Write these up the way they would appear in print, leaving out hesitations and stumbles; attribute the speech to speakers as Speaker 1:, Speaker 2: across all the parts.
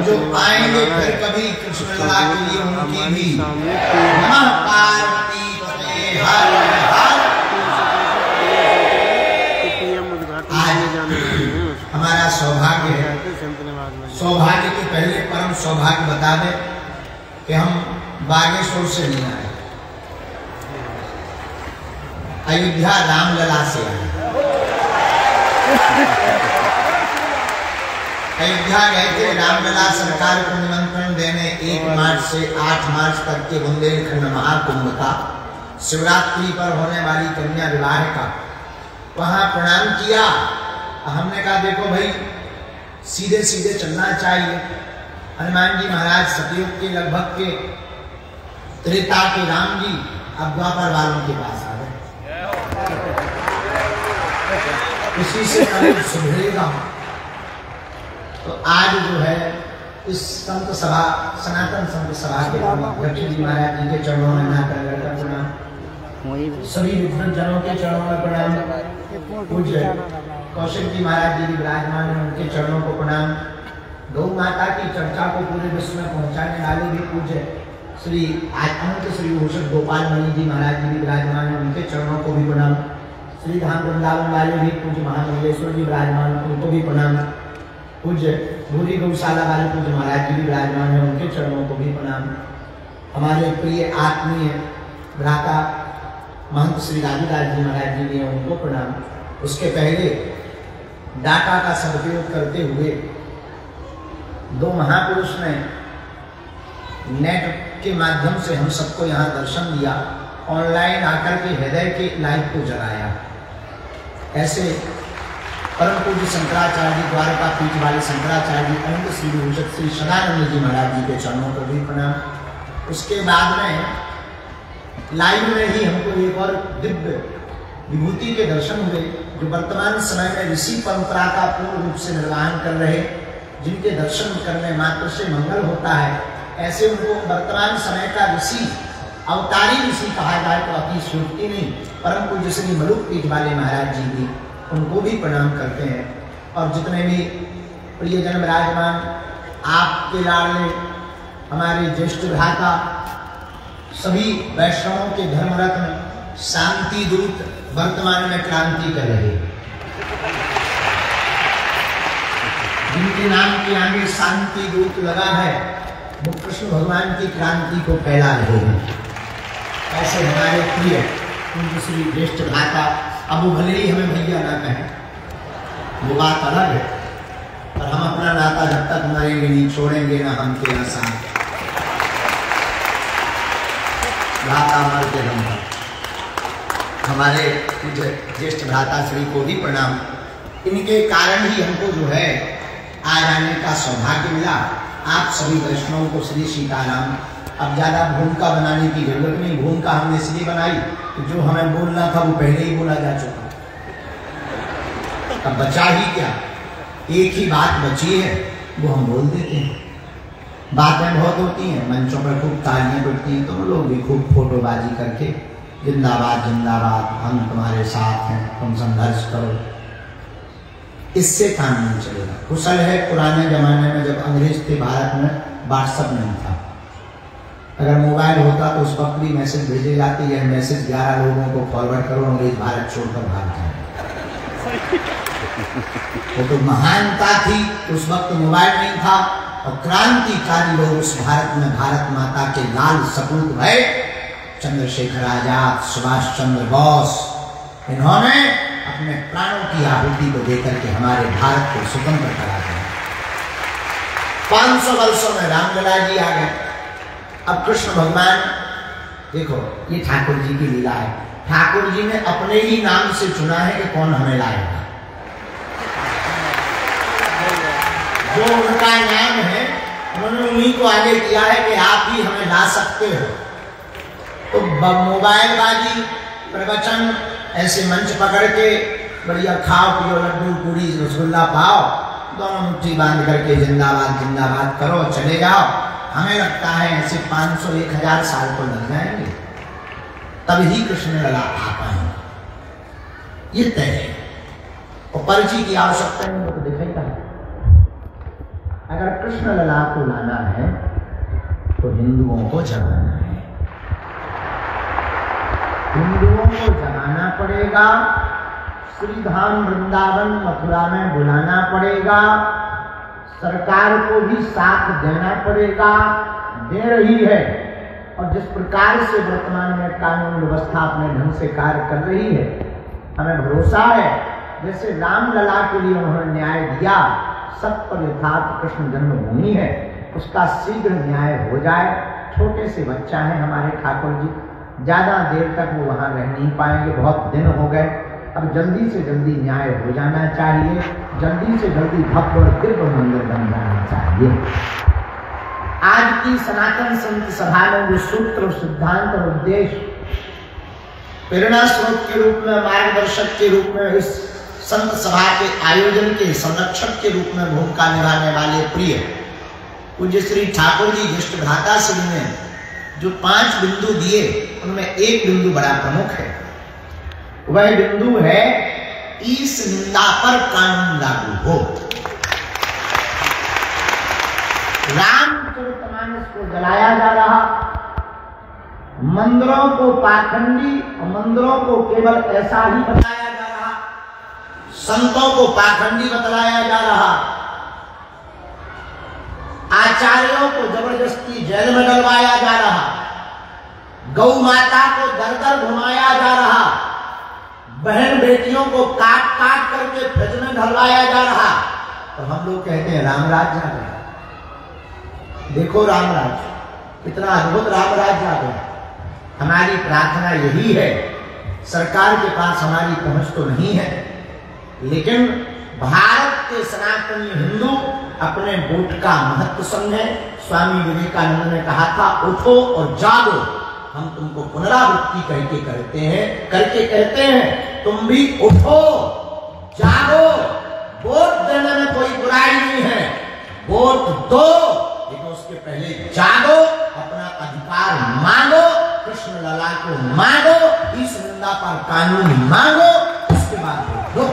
Speaker 1: जो आएंगे फिर कभी कृष्ण लला के लिए उनकी भी नमः पार्वती पते हर हर। हमारा सौभाग्य है, सौभाग्य के पहले परम सौभाग्य बता दें कि हम बागेश्वर से नहीं आए, अयोध्या रामलला से आए। अयोध्या गए थे रामलला सरकार को निमंत्रण देने 1 मार्च से 8 मार्च तक के बुंदेलखंड महाकुंभ का, शिवरात्रि पर होने वाली कन्या विवाह का। वहां प्रणाम किया। हमने कहा देखो भाई सीधे सीधे चलना चाहिए। हनुमान जी महाराज सतयुग के लगभग के, त्रेता के राम जी अब द्वापर वालों के पास आ गए। इसी से कल सुधरेगा। तो आज जो है इस संत सभा, सनातन संत सभा के दक्षिण जी महाराज जी के चरणों में नाकर प्रणाम, सभी विद्वत जनों के चरणों में प्रणाम, पूज्य कौशिक जी महाराज जी विराजमान है उनके चरणों को प्रणाम, गौ माता की चर्चा को पूरे विश्व में पहुंचाने वाले भी पूज्य श्री अनंत श्री भूषण गोपाल मणि जी महाराज जी विराजमान है उनके चरणों को भी प्रणाम, श्री धाम वृंदावन वाले भी पूज्य महामंगलेश्वर जी विराजमान उनको भी प्रणाम, पूज्य भूरी गौशाला वाले पूज्य महाराज जी विराजमान है उनके चरणों को भी प्रणाम, हमारे प्रिय आत्मीय भ्राता महंत श्री राजूदास जी महाराज जी भी उनको प्रणाम। उसके पहले डाटा का सदुपयोग करते हुए 2 महापुरुष ने नेट के माध्यम से हम सबको यहाँ दर्शन दिया, ऑनलाइन आकर के हृदय के लाइव को जलाया। ऐसे परम पूज्य शंकराचार्य जी, द्वारका पीठ वाले शंकराचार्य जी, अनंत श्री भूषण श्री सदानंद जी महाराज जी के चरणों को भी प्रणाम। उसके बाद में लाइव में ही हमको एक और दिव्य विभूति के दर्शन हुए, जो वर्तमान समय में ऋषि परंपरा का पूर्ण रूप से निर्वहन कर रहे, जिनके दर्शन करने मात्र से मंगल होता है, ऐसे उनको वर्तमान समय का ऋषि, अवतारी ऋषि कहा जाए तो अतिशयोक्ति नहीं, परम पूज्य श्री मलुक पीठ वाले महाराज जी भी, उनको भी प्रणाम करते हैं। और जितने भी प्रियजन विराजमान, आपके लाडले हमारे ज्येष्ठ भ्राता, सभी वैष्णवों के धर्मरत्न, शांति दूत, वर्तमान में क्रांति कर रहे, जिनके नाम के आगे शांति दूत लगा है, वो कृष्ण भगवान की क्रांति को फैला रहे हैं। ऐसे हमारे प्रिय उनके श्री ज्येष्ठ भ्राता, अब वो भले ही हमें भैया ना कहें, वो बात अलग है, पर हम अपना नाता जब तक मरेंगे नहीं छोड़ेंगे ना हम तेरा साथ, भ्राता मर के दम तक। हमारे ज्येष्ठ भ्राता श्री को भी प्रणाम। इनके कारण ही हमको जो है आज आने का सौभाग्य मिला। आप सभी वैष्णवों को श्री सीताराम। अब ज्यादा भूमिका बनाने की जरूरत नहीं, भूमिका हमने इसलिए बनाई कि जो हमें बोलना था वो पहले ही बोला जा चुका, अब बचा ही क्या, एक ही बात बची है, वो हम बोल देते हैं। बातें बहुत होती हैं, मंचों पर खूब तालियां पड़ती हैं, तुम लोग भी खूब फोटोबाजी करके जिंदाबाद जिंदाबाद, हम तुम्हारे साथ हैं, तुम संघर्ष करो, इससे काम नहीं चलेगा। कुशल है पुराने जमाने में जब अंग्रेज थे भारत में, व्हाट्सएप नहीं था, अगर मोबाइल होता तो उस वक्त भी मैसेज भेजे जाते, यह मैसेज 11 लोगों को फॉरवर्ड करो, अंग्रेज भारत छोड़कर भाग जाए। वो तो महानता थी, उस वक्त मोबाइल नहीं था, और क्रांतिकारी लोग उस भारत में भारत माता के लाल सपूत भय, चंद्रशेखर आजाद, सुभाष चंद्र बोस, इन्होंने अपने प्राणों की आहुति को देकर के हमारे भारत को स्वतंत्र करा दिया। 500 वर्षों में रामलला जी आ गए। अब कृष्ण भगवान, देखो ये ठाकुर जी की लीला है, ठाकुर जी ने अपने ही नाम से चुना है कि कौन हमें लाएगा। जो उनका नाम है उन्होंने उन्हीं को आगे किया है कि आप ही हमें ला सकते हो। तो मोबाइल बाजी, प्रवचन, ऐसे मंच पकड़ के बढ़िया खाओ पियो, लड्डू पूरी रसगुल्ला पाओ, दोनों मुट्ठी बांध करके जिंदाबाद जिंदाबाद करो, चले जाओ। हमें लगता है ऐसे 500-1000 साल तो लग जाएंगे, तभी कृष्ण लला आ पाएंगे, ये तय है। और पर्ची की आवश्यकता नहीं, तो दिखाई था अगर कृष्ण लला को लाना है तो हिंदुओं को जगाना है, हिंदुओं को जगाना पड़ेगा, श्री धाम वृंदावन मथुरा में बुलाना पड़ेगा, सरकार को भी साथ देना पड़ेगा, दे रही है। और जिस प्रकार से वर्तमान में कानून व्यवस्था अपने ढंग से कार्य कर रही है, हमें भरोसा है जैसे रामलला के लिए उन्होंने न्याय दिया, सत्य पर यथार्थ कृष्ण जन्मभूमि है, उसका शीघ्र न्याय हो जाए। छोटे से बच्चा है हमारे ठाकुर जी, ज्यादा देर तक वो वहां रह नहीं पाएंगे, बहुत दिन हो गए। अब जल्दी से जल्दी न्याय हो जाना चाहिए, जल्दी से जल्दी भव्य और दिव्य मंदिर बन जाना चाहिए। आज की सनातन संत सभा में जो सूत्र, सिद्धांत और उद्देश्य प्रेरणा स्रोत के रूप में, मार्गदर्शक के रूप में, इस संत सभा के आयोजन के संरक्षक के रूप में भूमिका निभाने वाले प्रिय पूज्य श्री ठाकुर जी ज्येष्ठ भ्राता श्री ने जो 5 बिंदु दिए, उनमें एक बिंदु बड़ा प्रमुख है। वह बिंदु है इस निंदा पर कानून लागू हो। रामचरितमानस को जलाया जा रहा, मंदिरों को पाखंडी और मंदिरों को केवल ऐसा ही बताया जा रहा, संतों को पाखंडी बतलाया जा रहा, आचार्यों को जबरदस्ती जेल में डलवाया जा रहा, गौ माता को दर दर घुमाया जा रहा, बहन बेटियों को काट काट करके फ्रिज में ढलवाया जा रहा। तो हम लोग कहते हैं रामराज आ गया, देखो रामराज, कितना अद्भुत रामराज आ गया। हमारी प्रार्थना यही है, सरकार के पास हमारी पहुंच तो नहीं है, लेकिन भारत के सनातनी हिंदू अपने वोट का महत्व समझे। स्वामी विवेकानंद ने कहा था, उठो और जागो, हम तुमको पुनरावृत्ति करके कहते हैं, तुम भी उठो जागो। वोट देने में कोई बुराई नहीं है, वोट दो, लेकिन उसके पहले जागो, अपना अधिकार मांगो, कृष्ण लला को मांगो, इस निंदा पर कानून मांगो, उसके बाद वोट दो।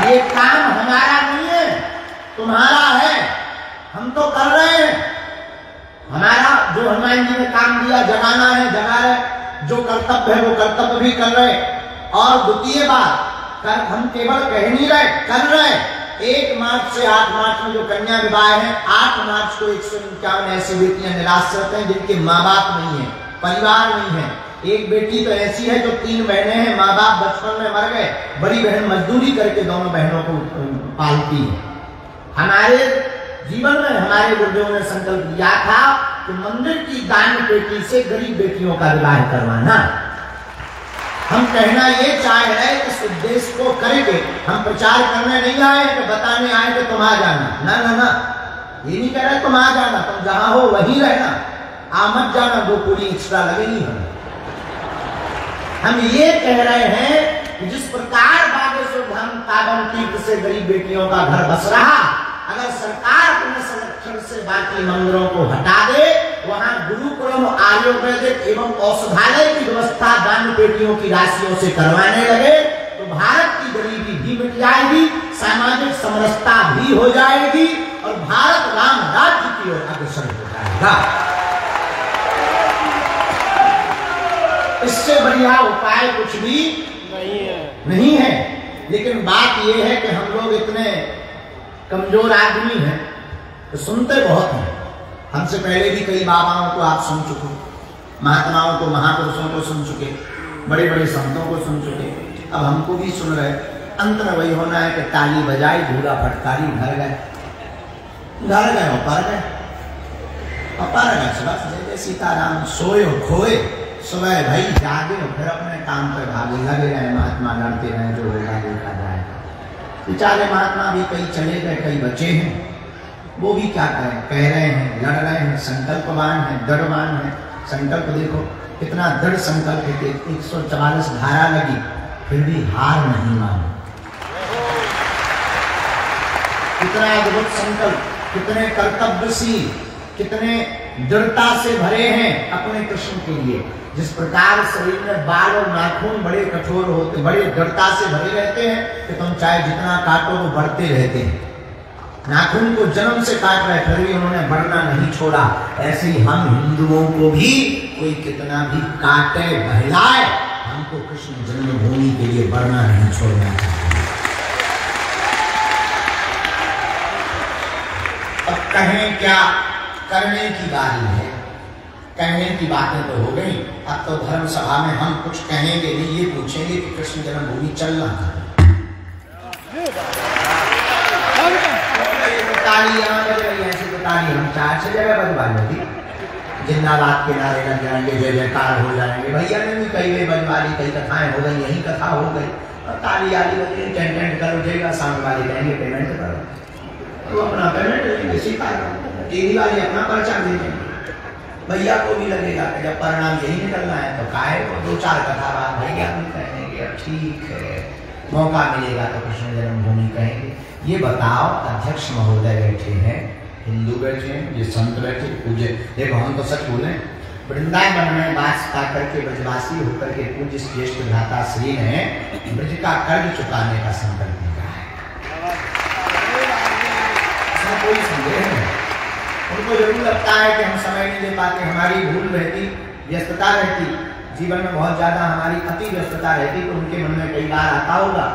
Speaker 1: ये काम हमारा नहीं है, तुम्हारा है, हम तो कर रहे हैं। हमारा जो हनुमान जी ने काम दिया, जगाना है, जगा रहे, जो कर्तव्य है वो कर्तव्य भी कर रहे। और द्वितीय बात, हम केवल कह नहीं रहे, कर रहे। 1 मार्च से 8 मार्च में जो कन्या विवाह है, 8 मार्च को 151 ऐसी बेटियां निराश्रित हैं जिनके माँ बाप नहीं है, परिवार नहीं है। एक बेटी तो ऐसी है जो 3 बहनें हैं, माँ बाप बचपन में मर गए, बड़ी बहन मजदूरी करके दोनों बहनों को पालती है। हमारे जीवन में हमारे गुरुदेव ने संकल्प लिया था कि मंदिर की दान पेटी से गरीब बेटियों का विवाह करवाना। हम कहना ये चाह रहे कि इस उद्देश्य को करेंगे, हम प्रचार करने नहीं आए कि बताने आए कि तुम आ जाना, ना ना ना, ये नहीं कह रहे तुम आ जाना, तुम जहां हो वहीं रहना, आ मत जाना, 2 पूरी एक्स्ट्रा लगेगी। हम ये कह रहे हैं कि जिस प्रकार बागेश्वर धाम ताबन तीर्थ से गरीब बेटियों का घर बस रहा, अगर सरकार अपने संरक्षण से बाकी मंदिरों को हटा दे, वहां गुरुकुलम, आयुर्वेदिक एवं औषधालय की व्यवस्था दान पेटियों की राशियों से करवाने लगे, तो भारत की गरीबी भी मिट जाएगी, सामाजिक समरसता भी हो जाएगी और भारत राम राज्य की ओर अग्रसर हो जाएगा। इससे बढ़िया उपाय कुछ भी नहीं है। लेकिन बात यह है कि हम लोग इतने कमजोर आदमी हैं तो सुनते बहुत हैं। हमसे पहले भी कई बाबाओं को आप सुन चुके, महात्माओं को, महापुरुषों को सुन चुके, बड़े बड़े संतों को सुन चुके, अब हमको भी सुन रहे। अंत में वही होना है कि ताली बजाई, धूला फटकारी, घर गए और पर गए, बस जय सीताराम, सोए खोए, सुबह भाई जागे और फिर अपने काम पर भागे लगे रहे। महात्मा लड़ते रहे, जो होगा देखा जाएगा। बेचारे महात्मा भी कई चले गए, कई बचे हैं, वो भी क्या करें, कह रहे हैं, लड़ रहे हैं, संकल्पवान हैं, दृढ़वान हैं। संकल्प देखो कितना दृढ़ संकल्प है कि 144 धारा लगी, फिर भी हार नहीं मानी। कितना अद्भुत संकल्प, कितने कर्तव्यशील, कितने दृढ़ता से भरे हैं अपने कृष्ण के लिए। जिस प्रकार शरीर में बाल और नाखून बड़े कठोर होते, बड़े दृढ़ता से भरे रहते हैं कि तुम चाहे जितना काटो वो बढ़ते रहते हैं। नाखून को जन्म से काट रहे फिर भी उन्होंने बढ़ना नहीं छोड़ा। ऐसे ही हम हिंदुओं को भी कोई कितना भी काटे बहलाए, हमको कृष्ण जन्मभूमि के लिए बढ़ना नहीं छोड़ना चाहिए। अब कहें क्या, करने की बारी है। कहने की बातें तो हो गई, अब तो धर्म सभा में हम कुछ कहेंगे नहीं, ये पूछेंगे कि कृष्ण जन्मभूमि चलना था। ताली यहाँ बज रही है, ऐसी तो ताली हम 4-6 जगह बजवा ली, जिंदाबाद के नारे लग जाएंगे, जय जयकार हो जाएंगे। भैया ने भी कई गई बजवाली, कई कथाएं हो गई, यही कथा हो गई और ताली आली बज रही, टेंट कर उठेगा, सामने वाले कहेंगे पेमेंट करो, तो अपना पेमेंट लेंगे, सीखा टीवी वाले अपना पर्चा दे देंगे। भैया को भी लगेगा कि जब परिणाम यही निकलना है तो काहे को 2-4 कथा बात भैया भी कहेंगे, ठीक है मौका मिलेगा तो कृष्ण जन्मभूमि कहेंगे। ये बताओ, अध्यक्ष महोदय बैठे हैं, हिंदू बैठे हैं, ये संत बैठे पूज्य, देखो हम तो सच बोले, वृंदावन में वास पाकर के ब्रजवासी होकर के पूज्य श्रेष्ठ भ्राता श्री ने ब्रज का कर्ज चुकाने का संकल्प लिया है। इसमें कोई संदेह नहीं। उनको जरूर लगता है कि हम समय नहीं दे पाते, हमारी भूल रहती, व्यस्तता रहती, जीवन में बहुत ज्यादा हमारी अति व्यस्तता रहती, तो उनके मन में कई बार आता होगा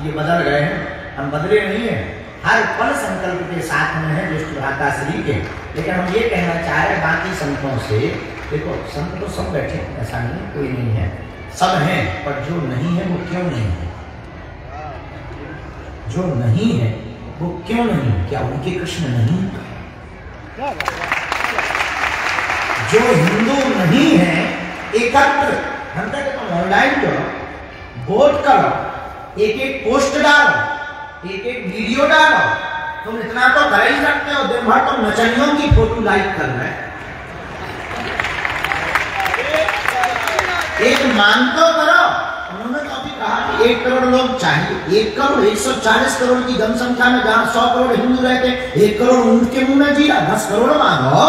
Speaker 1: ये बदल गए हैं, हम बदले नहीं है, हर पल संकल्प के साथ में है ज्येष्ठ भ्राता श्री के। लेकिन हम ये कहना चाह रहे हैं बाकी संतों से, देखो संत तो सब बैठे, ऐसा नहीं कोई नहीं है, सब हैं, पर जो नहीं है वो क्यों नहीं है? जो नहीं है वो क्यों नहीं? क्या उनके कृष्ण नहीं? जो हिंदू नहीं है एकत्र, हम कहते तुम ऑनलाइन करो, वोट करो, एक पोस्ट डालो, एक वीडियो डालो, तुम इतना तो कर ही सकते हो। दिन भर तुम नचनियों की फोटो लाइक कर रहे, एक मान तो करो। उन्होंने तो अभी कहा कि 1 करोड़ लोग चाहिए, 1 करोड़ 140 करोड़ की जनसंख्या में जहां 100 करोड़ हिंदू रहते, 1 करोड़ ऊंट के मुंह में जीरा, 10 करोड़ मांगो,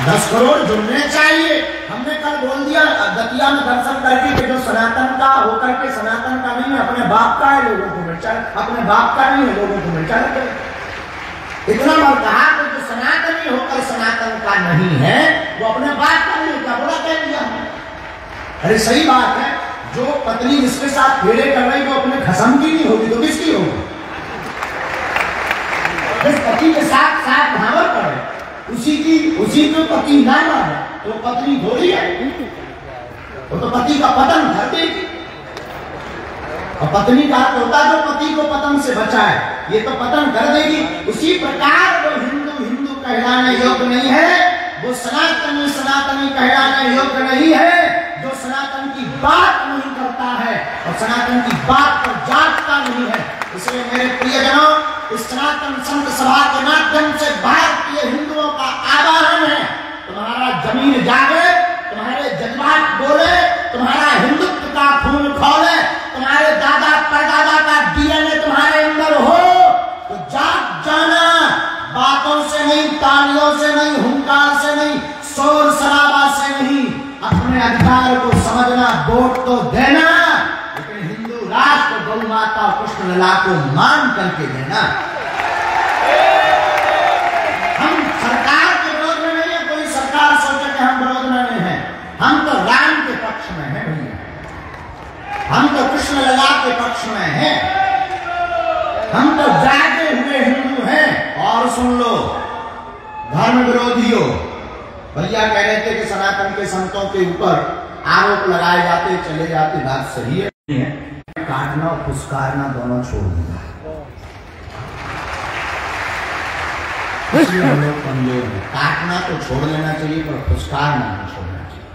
Speaker 1: 10 करोड़ जुड़ने चाहिए। हमने कल बोल दिया दतिया में दर्शन करके कि जो सनातन का होकर के सनातन का नहीं है, अपने बाप का है, लोगों को मिर्चा, अपने बाप का नहीं है, लोगों को मिर्चा लगे। इतना बार कहा कि जो सनातनी होकर सनातन का नहीं है वो अपने बाप का नहीं, क्या बोला कह दिया। अरे सही बात है, जो पत्नी जिसके साथ फेरे कर रही वो अपने खसम की नहीं होगी तो किसकी होगी? जिस पति के साथ साथ भावर करे उसी को पति ना माने तो पत्नी थोड़ी है, वो तो पति का पतन कर देगी। और पत्नी का अर्थ होता है जो पति को पतन से बचाए, ये तो पतन कर देगी। उसी प्रकार वो हिंदू कहलाने योग्य नहीं है, वो सनातनी कहलाने योग्य नहीं है, जो सनातन की बात नहीं करता है और सनातन की बात पर जागता नहीं है। इसलिए मेरे प्रियजनों, इस सनातन संत सभा के माध्यम से भारतीय हिंदुओं का आह्वान है, तुम्हारा जमीन जागे, तुम्हारे जज्बात बोले, तुम्हारा हिंदुत्व का खून खौले, तुम्हारे दादा परदादा का डीएनए तुम्हारे अंदर हो तो जाग जाना। बातों से नहीं, तालियों से नहीं, हुंकार से नहीं, शोर शराबा से नहीं, अपने अधिकार को समझना, वोट तो देना, लेकिन हिंदू राष्ट्र, गौ माता, कृष्ण लला को मान करके देना। हम सरकार के विरोध में नहीं है, कोई सरकार सोचे कि हम विरोध में नहीं है, हम तो राम के पक्ष में है भैया, हम तो कृष्ण लला के पक्ष में हैं, हम तो जागे हुए हिंदू हैं। और सुन लो धर्म विरोधियों, भैया कह रहे थे कि सनातन के संतों के ऊपर आरोप लगाए जाते चले जाते, बात सही है, काटना और फुसकारना दोनों छोड़ देना। इसलिए हम लोग कमजोर हैं, काटना तो छोड़ देना चाहिए पर फुसकारना नहीं छोड़ना चाहिए।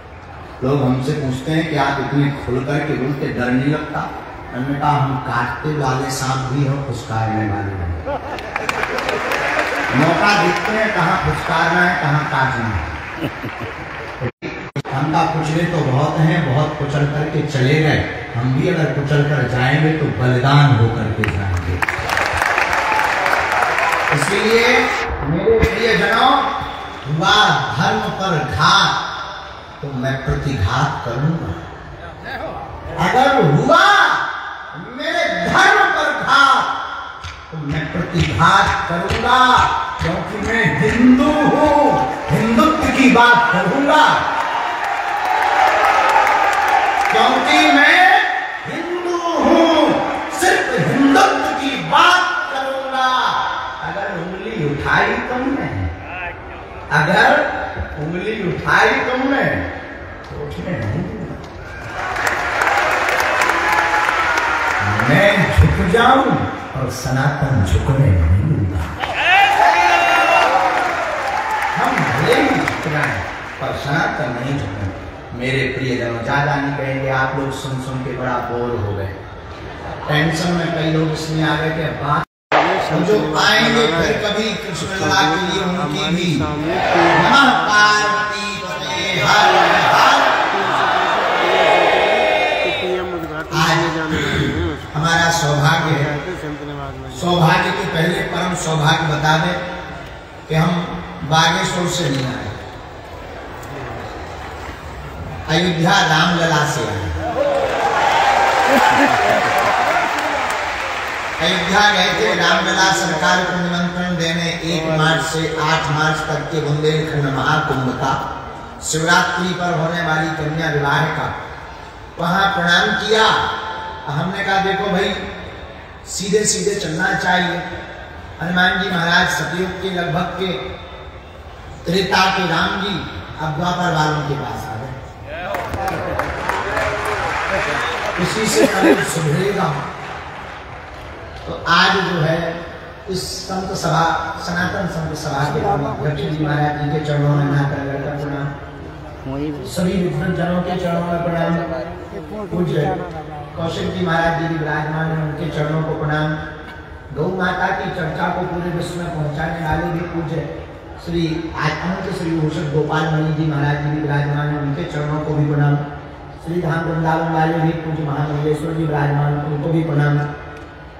Speaker 1: लोग हमसे पूछते हैं कि आप इतने खुल करके बोलते, डर नहीं लगता? हमने कहा हम काटते वाले सांप भी हो, फुसकारने वाले नहीं। मौका देखते हैं कहाँ फुसकारना है, कहाँ काटना है। हम का कुचले तो बहुत हैं, बहुत कुचल करके चले गए, हम भी अगर कुचल कर जाएंगे तो बलिदान होकर के जाएंगे। इसलिए मेरे प्रियजनों, हुआ धर्म पर घात तो मैं प्रतिघात करूंगा। अगर हुआ मेरे धर्म पर घात प्रतिघात करूंगा, क्योंकि मैं हिंदू हूं, हिंदुत्व की बात करूंगा, क्योंकि मैं हिंदू हूं, सिर्फ हिंदुत्व की बात करूंगा। अगर उंगली उठाई तुमने, अगर उंगली उठाई तुमने तो उठने नहीं दूंगा। मैं झुक जाऊं और सनातन झुकने नहीं दूंगा। हम भले ही झुक जाएं पर सनातन नहीं झुकेंगे। मेरे प्रियजनों, ज्यादा नहीं कहेंगे, आप लोग सुन सुन के बड़ा बोर हो गए। टेंशन में कई लोग इसमें आ गए कि बात जो आएंगे फिर कभी कृष्ण लीला के लिए उनकी भी नमः पार्वती पते हर हर। हमारा सौभाग्य है, सौभाग्य के पहले परम सौभाग्य बता दें कि हम बागेश्वर से नहीं आए, अयोध्या रामलला से आए। अयोध्या गए थे रामलला सरकार को निमंत्रण देने 1 मार्च से 8 मार्च तक के बुंदेलखंड महाकुंभ का, शिवरात्रि पर होने वाली कन्या विवाह का। वहां प्रणाम किया। हमने कहा देखो भाई, सीधे सीधे चलना चाहिए। हनुमान जी महाराज सतयुग के लगभग के, त्रेता के राम जी अब द्वापर वालों के पास आ गए। इसी से कल सुधरेगा। तो आज जो है इस संत सभा, सनातन संत सभा के गठित जी महाराज जी के चरणों में ना कर प्रणाम, सभी विद्वत जनों के चरणों में प्रणाम, पूज्य कौशिक जी महाराज जी विराजमान हैं, उनके चरणों को प्रणाम। गौ माता की चर्चा को पूरे विश्व में पहुंचाने वाले भी पूज्य श्री अनंत श्री भूषण गोपाल मणि जी महाराज जी विराजमान हैं, उनके चरणों को भी प्रणाम। श्री धाम वृंदावन वाले भी पूज्य महामंगलेश्वर जी विराजमान, उनको भी प्रणाम।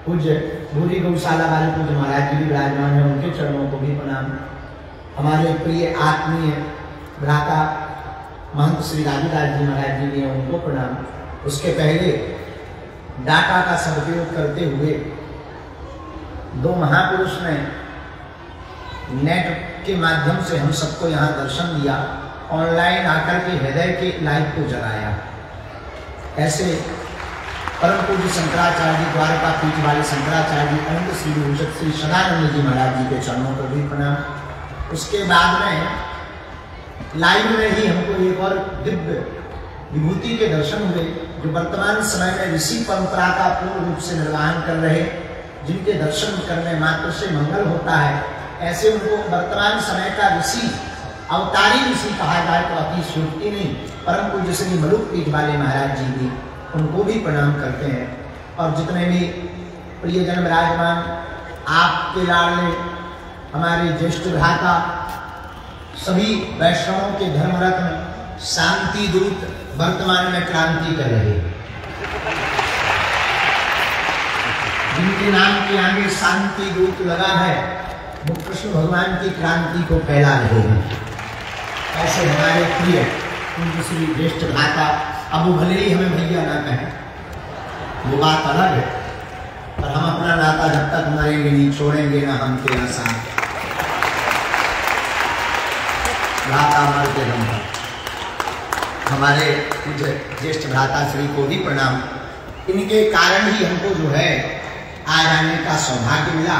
Speaker 1: पूज्य भूरी गौशाला वाले पूज्य महाराज जी भी विराजमान हैं, उनके चरणों को भी प्रणाम। हमारे प्रिय आत्मीय भ्राता महंत श्री राजूदास जी महाराज जी भी हैं, उनको प्रणाम। उसके पहले डाटा का सदुपयोग करते हुए 2 महापुरुष ने नेट के माध्यम से हम सबको यहाँ दर्शन दिया, ऑनलाइन आकर के हृदय के लाइव को जलाया। ऐसे परम पूज्य शंकराचार्य जी, द्वारका पीठ वाले शंकराचार्य जी, अनंत श्री भूषण श्री सदानंद जी महाराज जी के चरणों को भी प्रणाम। उसके बाद में लाइव में ही हमको एक और दिव्य विभूति के दर्शन हुए, जो वर्तमान समय में ऋषि परंपरा का पूर्ण रूप से निर्वहन कर रहे, जिनके दर्शन करने मात्र से मंगल होता है, ऐसे उनको वर्तमान समय का ऋषि, अवतारी ऋषि कहा जाए तो अतिशयोक्ति नहीं, परम पूज्य श्री मलुक पीठ वाले महाराज जी भी, उनको भी प्रणाम करते हैं। और जितने भी प्रियजन विराजमान, आपके लाडले हमारे ज्येष्ठ भ्राता, सभी वैष्णवों के धर्मरत्न, शांति दूत, वर्तमान में क्रांति कर रहे, जिनके नाम के आगे शांति दूत लगा है, वो कृष्ण भगवान की क्रांति को फैला रहे हैं। ऐसे हमारे प्रिय पूज्य श्री ज्येष्ठ भ्राता, अब वो भले ही हमें भैया ना कहें, वो बात अलग है, पर हम अपना नाता जब तक मरेंगे नहीं छोड़ेंगे ना हम तेरा साथ, भ्राता मरते दम तक। हमारे पूज्य ज्येष्ठ भ्राता श्री को भी प्रणाम। इनके कारण ही हमको जो है आज आने का सौभाग्य मिला।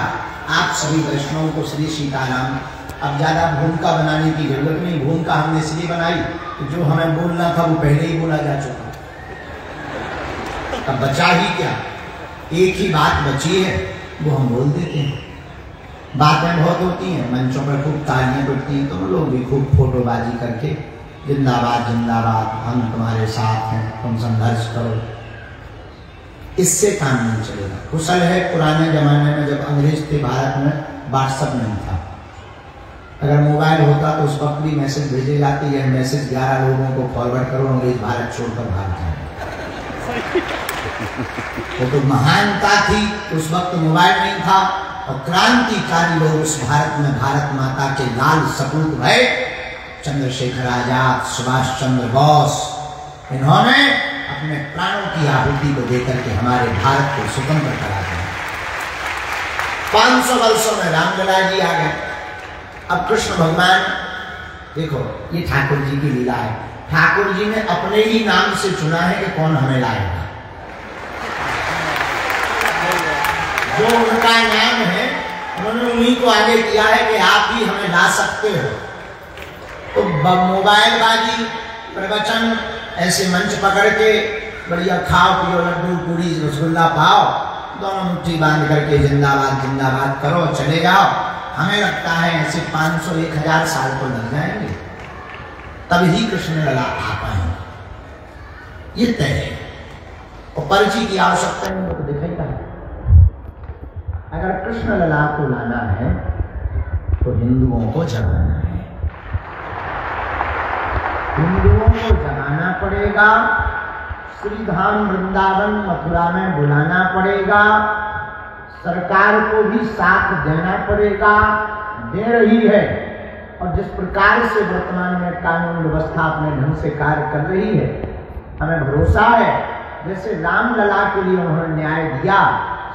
Speaker 1: आप सभी वैष्णवों को श्री सीताराम। अब ज्यादा भूमिका बनाने की जरूरत नहीं, भूमिका हमने इसलिए बनाई कि जो हमें बोलना था वो पहले ही बोला जा चुका, अब बचा ही क्या, एक ही बात बची है, वो हम बोल देते हैं। बातें बहुत होती हैं, मंचों पर खूब तालियां बजती हैं, तुम लोग भी खूब फोटोबाजी करके जिंदाबाद जिंदाबाद, हम तुम्हारे साथ हैं, तुम संघर्ष करो, इससे काम नहीं चलेगा। कुशल है पुराने जमाने में जब अंग्रेज थे भारत में, व्हाट्सएप नहीं था, अगर मोबाइल होता तो उस वक्त भी मैसेज भेजे जाते, यह मैसेज 11 लोगों को फॉरवर्ड करो, अंग्रेज भारत छोड़कर भाग जाए। वो तो महानता थी, उस वक्त मोबाइल नहीं था, और क्रांतिकारी लोग उस भारत में भारत माता के लाल सपूत भय, चंद्रशेखर आजाद, सुभाष चंद्र बोस, इन्होंने अपने प्राणों की आहुति को देकर के हमारे भारत को स्वतंत्र करा दिया। 500 वर्षों में रामलला जी आ गए। अब कृष्ण भगवान, देखो ये ठाकुर जी की लीला है, ठाकुर जी ने अपने ही नाम से चुना है कि कौन हमें लाएगा। जो उनका नाम है उन्होंने उन्हीं को आगे किया है कि आप भी हमें ला सकते हो। तो मोबाइल बाजी, प्रवचन, ऐसे मंच पकड़ के बढ़िया खाओ पियो, लड्डू पूरी रसगुल्ला पाओ, दोनों मुट्ठी बांध करके जिंदाबाद जिंदाबाद करो, चले जाओ। हमें लगता है ऐसे 500-1000 साल तो लग जाएंगे, तभी कृष्ण लला आ पाएंगे, ये तय है। और पर्ची की आवश्यकता नहीं, तो दिखेगा। अगर कृष्ण लला को लाना है तो हिंदुओं को जगाना है, हिंदुओं को जगाना पड़ेगा। श्रीधाम वृंदावन मथुरा में बुलाना पड़ेगा, सरकार को भी साथ देना पड़ेगा, दे रही है। और जिस प्रकार से वर्तमान में कानून व्यवस्था अपने ढंग से कार्य कर रही है, हमें भरोसा है जैसे रामलला के लिए उन्होंने न्याय दिया,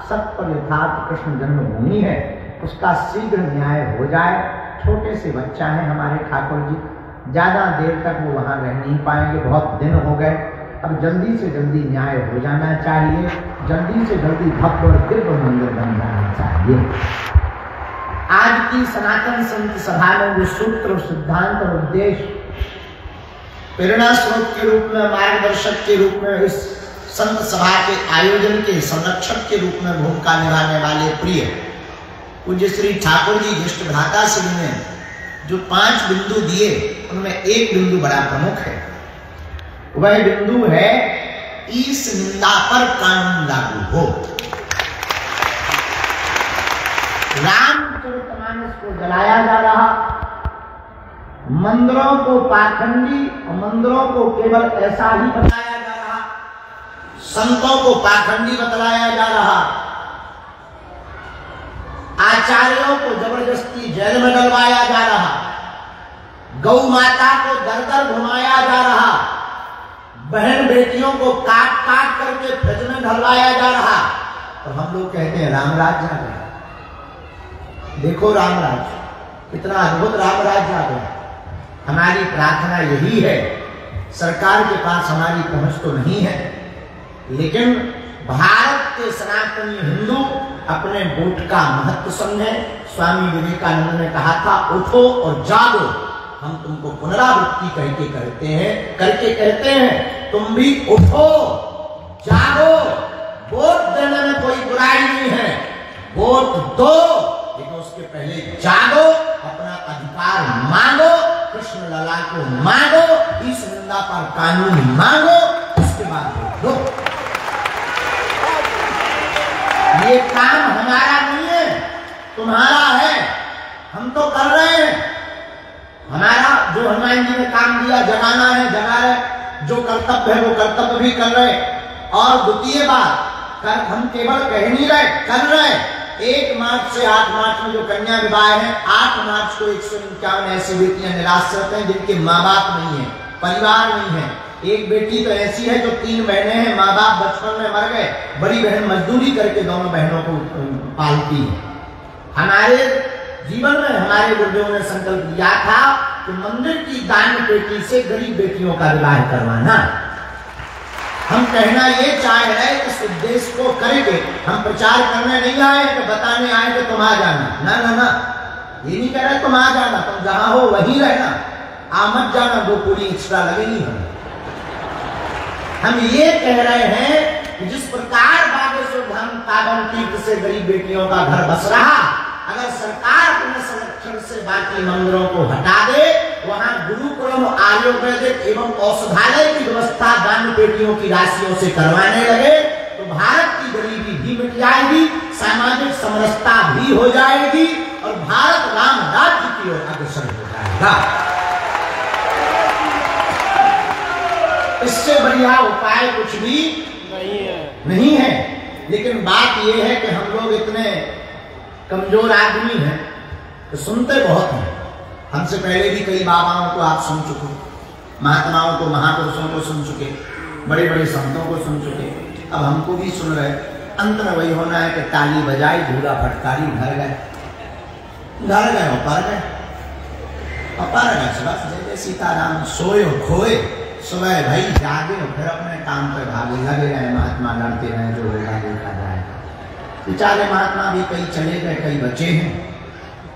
Speaker 1: सत्य पर यथार्थ कृष्ण जन्मभूमि है, उसका शीघ्र न्याय हो जाए। छोटे से बच्चा है हमारे ठाकुर जी, ज्यादा देर तक वो वहां रह नहीं पाएंगे, बहुत दिन हो गए। अब जल्दी से जल्दी न्याय हो जाना चाहिए, जल्दी से जल्दी भव्य और दिव्य मंदिर बन जाना चाहिए। आज की सनातन संत सभा में जो सूत्र, सिद्धांत और उद्देश्य प्रेरणा स्रोत के रूप में, मार्गदर्शक के रूप में, इस संत सभा के आयोजन के संरक्षक के रूप में भूमिका निभाने वाले प्रिय पूज्य श्री ठाकुर जी ज्येष्ठ भ्राता श्री ने जो 5 बिंदु दिए, उनमें एक बिंदु बड़ा प्रमुख है। वह बिंदु है इस निंदा पर कानून लागू हो। रामचरितमानस को जलाया जा रहा, मंदिरों को पाखंडी और मंदिरों को केवल ऐसा ही बताया जा रहा, संतों को पाखंडी बतलाया जा रहा, आचार्यों को जबरदस्ती जेल में डलवाया जा रहा, गौ माता को दर दर घुमाया जा रहा, बहन बेटियों को काट काट करके फ्रिज में ढलवाया जा रहा। तो हम लोग कहते हैं रामराज आ गया, देखो रामराज, कितना अद्भुत रामराज आ गया। हमारी प्रार्थना यही है, सरकार के पास हमारी पहुंच तो नहीं है, लेकिन भारत के सनातनी हिंदू अपने वोट का महत्व समझे। स्वामी विवेकानंद ने कहा था, उठो और जागो। हम तुमको पुनरावृत्ति करके कहते हैं, तुम भी उठो जागो। वोट देने में कोई बुराई नहीं है, वोट दो, लेकिन उसके पहले जागो, अपना अधिकार मांगो, कृष्ण लला को मांगो, इस निंदा पर कानून मांगो, उसके बाद वोट दो। ये काम हमारा नहीं है, तुम्हारा है, हम तो कर रहे हैं। हमारा जो हनुमान जी ने काम दिया, जगाना है, जगा रहे, जो कर्तव्य है वो कर्तव्य भी कर रहे। और द्वितीय बात, हम केवल कह नहीं रहे, कर रहे। 1 मार्च से 8 मार्च में जो कन्या विवाह है, 8 मार्च को 151 ऐसी बेटियां निराश्रित हैं जिनके माँ बाप नहीं है, परिवार नहीं है। एक बेटी तो ऐसी है जो 3 बहनें हैं, माँ बाप बचपन में मर गए, बड़ी बहन मजदूरी करके दोनों बहनों को पालती है। हमारे जीवन में हमारे गुरुदेव ने संकल्प लिया था कि मंदिर की दान पेटी से गरीब बेटियों का विवाह करवाना। हम कहना ये चाह रहे हैं कि इस उद्देश्य को करके हम प्रचार करने नहीं आए, कि बताने आए कि तुम आ जाना, ना ना ना, ये नहीं कह रहे तुम आ जाना, तुम जहां हो वहीं रहना, आ मत जाना, वो पूरी एक्स्ट्रा लगेगी हमें। हम ये कह रहे हैं कि जिस प्रकार बागेश्वर धाम ताबन तीर्थ से गरीब बेटियों का घर बस रहा, अगर सरकार अपने संरक्षण से बाकी मंदिरों को हटा दे, वहां गुरुकुलम, आयुर्वेदिक एवं औषधालय की व्यवस्था दान पेटियों की राशियों से करवाने लगे, तो भारत की गरीबी भी मिट जाएगी, सामाजिक समरसता भी हो जाएगी और भारत राम राज्य की ओर अग्रसर हो जाएगा। इससे बढ़िया उपाय कुछ भी नहीं है। लेकिन बात यह है कि हम लोग इतने कमजोर आदमी हैं तो सुनते बहुत हैं। हमसे पहले भी कई बाबाओं को आप सुन चुके, महात्माओं को, महापुरुषों को सुन चुके, बड़े बड़े संतों को सुन चुके, अब हमको भी सुन रहे। अंत में वही होना है कि ताली बजाई, धूला फटकारी, घर गए अपर गए बस। जैसे सीताराम सोए खोए, सुबह भाई जागे फिर अपने काम पर भागे, लगे रहे महात्मा, लड़ते रहे, जो होगा देखा जाएगा। बेचारे महात्मा भी कई चले गए, कई बचे हैं,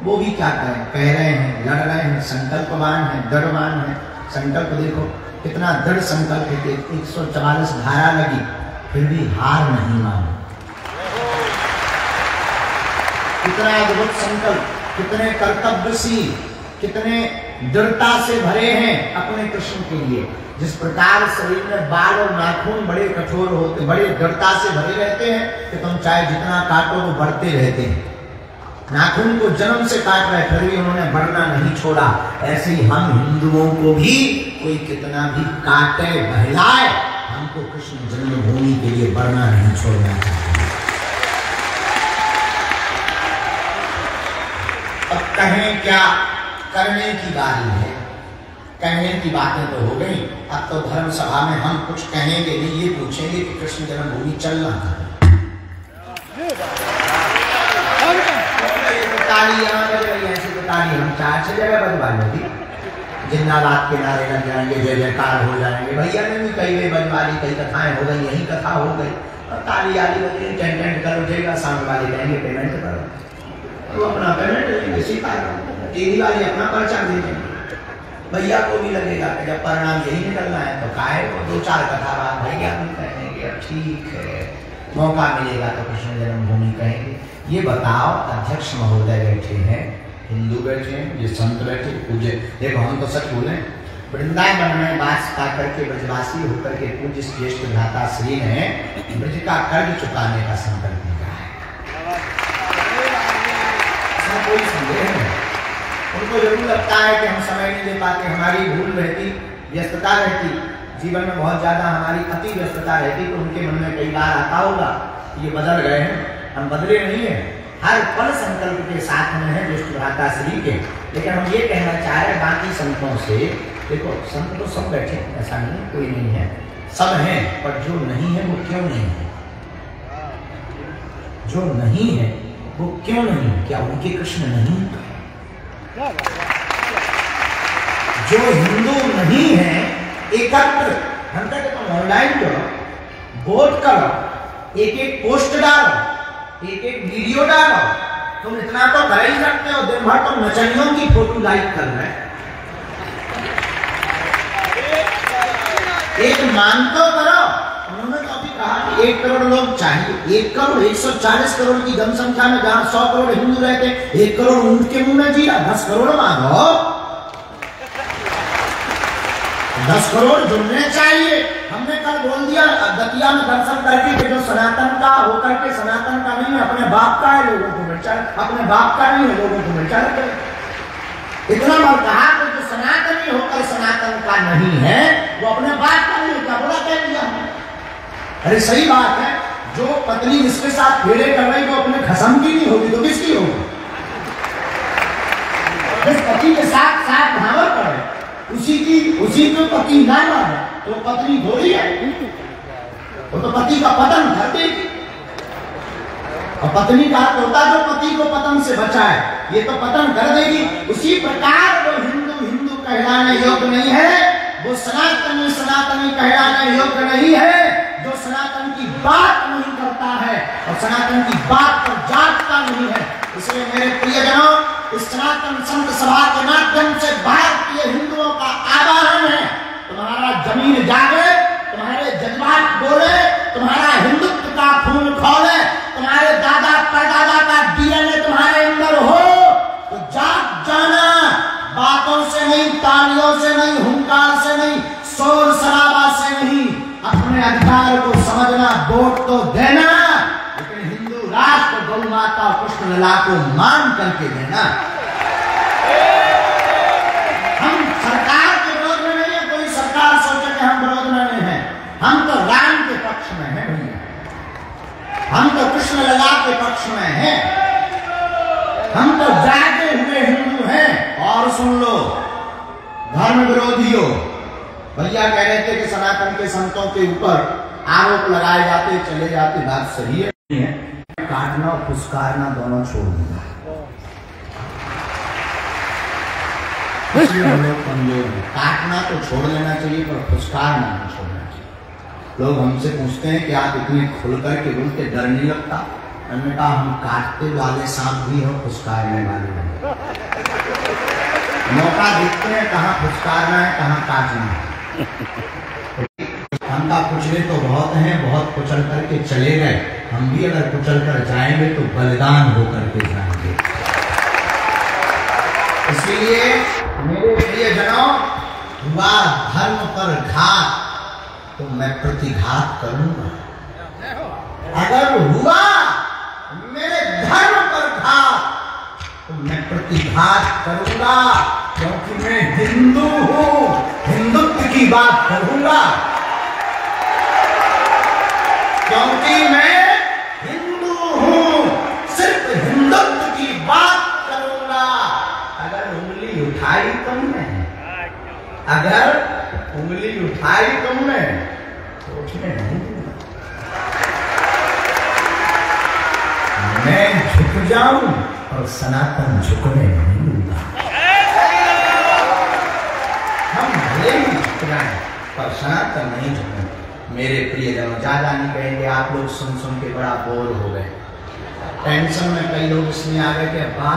Speaker 1: वो भी क्या करें, कह रहे हैं, लड़ रहे हैं, संकल्पवान है, दृढ़वान है। संकल्प देखो कितना दृढ़ संकल्प है, 144 धारा लगी फिर भी हार नहीं मानी। कितना अद्भुत संकल्प, कितने कर्तव्यशील, कितने दृढ़ता से भरे हैं अपने कृष्ण के लिए। जिस प्रकार शरीर में बाल और नाखून बड़े कठोर होते, बड़े दृढ़ता से भरे रहते हैं कि तुम चाहे जितना काटो वो बढ़ते रहते हैं। नाखून को जन्म से काट रहे फिर भी उन्होंने बढ़ना नहीं छोड़ा। ऐसे ही हम हिंदुओं को भी कोई कितना भी काटे बहलाए, हमको कृष्ण जन्मभूमि के लिए बढ़ना नहीं छोड़ना चाहिए। अब कहें क्या, करने की बारी है। कहने की बातें तो हो गई, अब तो धर्म सभा में हम कुछ कहेंगे नहीं, ये पूछेंगे कि कृष्ण जन्मभूमि चलना था। ताली यहाँ बज रही है, ऐसी तो ताली हम 4-6 जगह बजवा लेती, जिंदाबाद के नारे लग जाएंगे, जय जयकार हो जाएंगे। भैया ने भी कई गई बजवाली, कई कथाएं हो गई, यही कथा हो गई और ताली आली बजे टेंट कर उठेगा, सामने वाले कहेंगे पेमेंट करो, तो अपना पेमेंट लेंगे, सीखा टीवी वाले अपना पर्चा दे देंगे। भैया को भी लगेगा कि जब परिणाम यही निकलना है तो काहे को 2-4 कथा बाद भैया भी कहेंगे ठीक है, मौका मिलेगा तो कृष्ण जन्मभूमि कहेंगे। ये बताओ, अध्यक्ष महोदय बैठे हैं, हिंदू बैठे हैं, ये संत बैठे, पूज्य, देखो हम तो सच बोले, वृंदावन में वास पाकर के ब्रजवासी होकर के पूज्य ज्येष्ठ भ्राता श्री ने ब्रज का कर्ज चुकाने का संकल्प लिया है। इसमें कोई संदेह नहीं। उनको जरूर लगता है कि हम समय नहीं दे पाते, हमारी भूल रहती, व्यस्तता रहती, जीवन में बहुत ज्यादा हमारी अति व्यस्तता रहती, तो उनके मन में कई बार आता होगा ये बदल गए हैं, हम बदले नहीं है, हर पल संकल्प के साथ में है ज्येष्ठ भ्राता श्री के। लेकिन हम ये कहना चाह रहे हैं बाकी संतों से, देखो संत तो सब बैठे, ऐसा नहीं कोई नहीं है, सब हैं, पर जो नहीं है वो क्यों नहीं है, जो नहीं है वो क्यों नहीं, क्या उनके कृष्ण नहीं? जो हिंदू नहीं है एकत्र, हम कहते तुम ऑनलाइन करो, वोट करो, एक पोस्ट डालो, एक वीडियो डालो, तुम इतना तो कर ही सकते हो। दिन भर तुम नचनियों की फोटो लाइक कर रहे, एक मान तो करो। उन्होंने तो अभी कहा कि 1 करोड़ लोग चाहिए, 1 करोड़ 140 करोड़ की जनसंख्या में जहां 100 करोड़ हिंदू रहते, 1 करोड़ ऊंट के मुंह में जीरा, 10 करोड़ मांगो, 10 करोड़ जुड़ने चाहिए। हमने कल बोल दिया दतिया में दर्शन करके कि जो सनातन का होकर के सनातन का नहीं है, अपने बाप का है, लोगों को मिर्चा, अपने बाप का नहीं है, लोगों को मिर्चा लगे। इतना बार कहा कि जो सनातनी होकर सनातन का नहीं है वो अपने बाप का नहीं है, क्या बोला कह दिया। अरे सही बात है, जो पत्नी जिसके साथ फेरे कर रही वो अपने खसम की नहीं होगी तो किसकी होगी? जिस पति के साथ साथ भावर करे उसी को पति ना मारे तो पत्नी थोड़ी है, वो तो पति का पतन कर देगी। और पत्नी का हाथ होता जो पति को पतन से बचाए, ये तो पतन कर देगी। उसी प्रकार वो हिंदू कहलाने योग्य नहीं है, वो सनातनी कहलाने योग्य नहीं है, जो सनातन की बात नहीं करता है और सनातन की बात पर जागता नहीं है। इसलिए मेरे प्रियजनों, इस सनातन संत सभा के माध्यम से भारतीय हिंदुओं का आह्वान है, तुम्हारा जमीन जागे, तुम्हारे जज्बात बोले, तुम्हारा हिंदुत्व का खून खौले, तुम्हारे दादा परदादा का डीएनए तुम्हारे अंदर हो तो जाग जाना। बातों से नहीं, तालियों से नहीं, हुंकार से नहीं, शोर शराबा से नहीं, अपने अधिकार को समझना, वोट तो देना, लेकिन हिंदू राष्ट्र, गौ माता, कृष्ण लला को मान करके देना। हम सरकार के विरोध में नहीं है, कोई सरकार सोचे कि हम विरोध में नहीं है, हम तो राम के पक्ष में हैं भैया, हम तो कृष्ण लला के पक्ष में हैं, हम तो जागे हुए हिंदू हैं। और सुन लो धर्म विरोधियों, भैया कह रहे थे कि सनातन के संतों के ऊपर आरोप लगाए जाते चले जाते, बात सही है। काटना और फुसकारना दोनों छोड़ दूंगा। इसलिए हम लोग कमजोर हैं। काटना तो छोड़ देना चाहिए पर फुसकारना नहीं छोड़ना चाहिए। लोग हमसे पूछते हैं कि आप इतने खुलकर के बोलते, डर नहीं लगता? मैंने कहा हम काटते वाले सांप भी हो, फुसकारने वाले भी। मौका देखते हैं कहाँ फुसकारना है कहाँ काटना है। हम का कुचले तो बहुत हैं, बहुत कुचल करके चले गए। हम भी अगर कुचल कर जाएंगे तो बलिदान होकर के जाएंगे। इसलिए मेरे प्रियजनों, हुआ धर्म पर घात तो मैं प्रतिघात करूंगा। अगर हुआ मेरे धर्म पर घात तो मैं प्रतिघात करूंगा, क्योंकि मैं हिंदू हूं, हिंदुत्व की बात करूंगा। क्योंकि मैं हिंदू हूं, सिर्फ हिंदुत्व की बात करूंगा। अगर उंगली उठाई तुमने, अगर उंगली उठाई तुमने तो उठने नहीं दूंगा। मैं झुक जाऊं और सनातन झुकने नहीं दूंगा। हम भले ही झुक जाएं पर सनातन नहीं झुकेंगे। मेरे प्रियजनों, ज्यादा नहीं कहेंगे, आप लोग सुन सुन के बड़ा बोर हो गए। टेंशन में कई लोग इसमें आ गए कि बात